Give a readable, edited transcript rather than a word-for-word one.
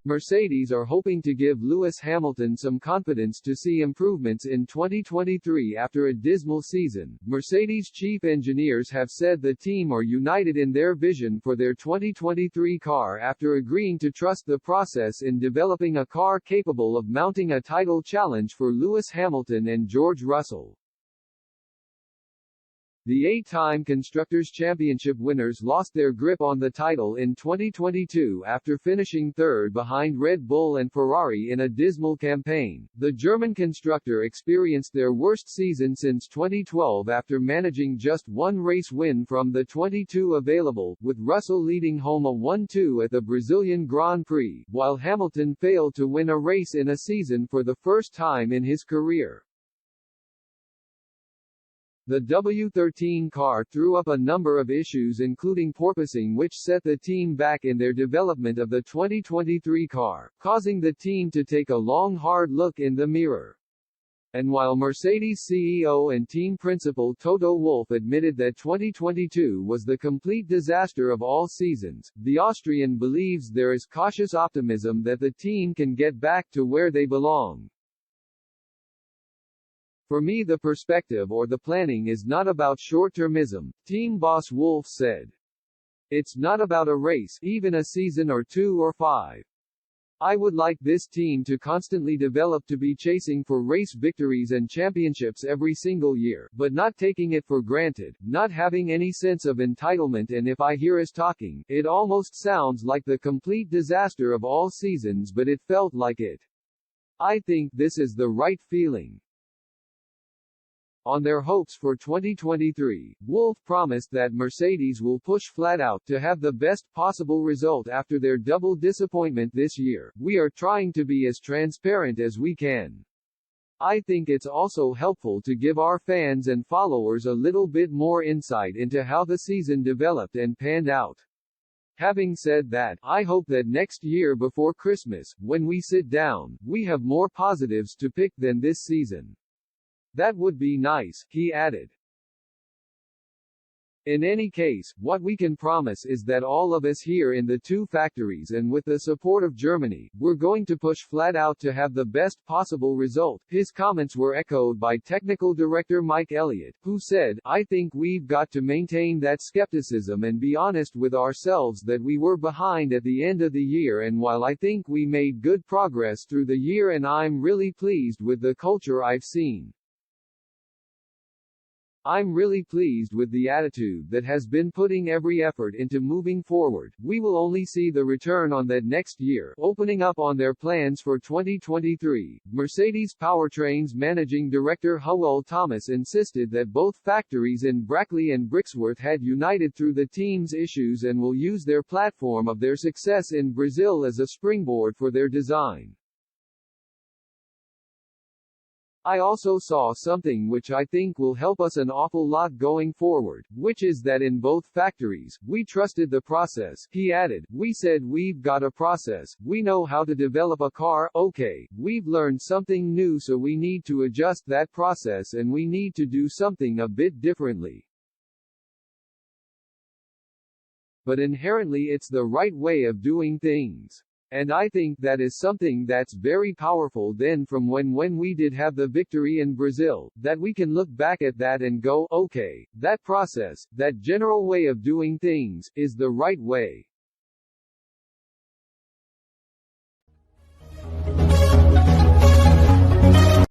Mercedes are hoping to give Lewis Hamilton some confidence to see improvements in 2023 after a dismal season. Mercedes chief engineers have said the team are united in their vision for their 2023 car after agreeing to trust the process in developing a car capable of mounting a title challenge for Lewis Hamilton and George Russell. The 8-time Constructors' Championship winners lost their grip on the title in 2022 after finishing third behind Red Bull and Ferrari in a dismal campaign. The German constructor experienced their worst season since 2012 after managing just one race win from the 22 available, with Russell leading home a 1-2 at the Brazilian Grand Prix, while Hamilton failed to win a race in a season for the first time in his career. The W13 car threw up a number of issues including porpoising, which set the team back in their development of the 2023 car, causing the team to take a long hard look in the mirror. And while Mercedes CEO and team principal Toto Wolff admitted that 2022 was the complete disaster of all seasons, the Austrian believes there is cautious optimism that the team can get back to where they belong. For me, the perspective or the planning is not about short-termism, team boss Wolff said. It's not about a race, even a season or 2 or 5. I would like this team to constantly develop to be chasing for race victories and championships every single year, but not taking it for granted, not having any sense of entitlement, and if I hear us talking, it almost sounds like the complete disaster of all seasons, but it felt like it. I think this is the right feeling. On their hopes for 2023, Wolff promised that Mercedes will push flat out to have the best possible result after their double disappointment this year. We are trying to be as transparent as we can. I think it's also helpful to give our fans and followers a little bit more insight into how the season developed and panned out. Having said that, I hope that next year before Christmas, when we sit down, we have more positives to pick than this season. That would be nice, he added. In any case, what we can promise is that all of us here in the two factories and with the support of Germany, we're going to push flat out to have the best possible result. His comments were echoed by technical director Mike Elliott, who said, I think we've got to maintain that skepticism and be honest with ourselves that we were behind at the end of the year, and while I think we made good progress through the year and I'm really pleased with the culture I've seen. I'm really pleased with the attitude that has been putting every effort into moving forward. We will only see the return on that next year. Opening up on their plans for 2023, Mercedes Powertrain's managing director h0pes insisted that both factories in Brackley and Brixworth had united through the team's issues and will use their platform of their success in Brazil as a springboard for their design. I also saw something which I think will help us an awful lot going forward, which is that in both factories, we trusted the process, he added. We said we've got a process, we know how to develop a car, okay, we've learned something new so we need to adjust that process and we need to do something a bit differently. But inherently it's the right way of doing things. And I think that is something that's very powerful then from when we did have the victory in Brazil, that we can look back at that and go, okay, that process, that general way of doing things, is the right way.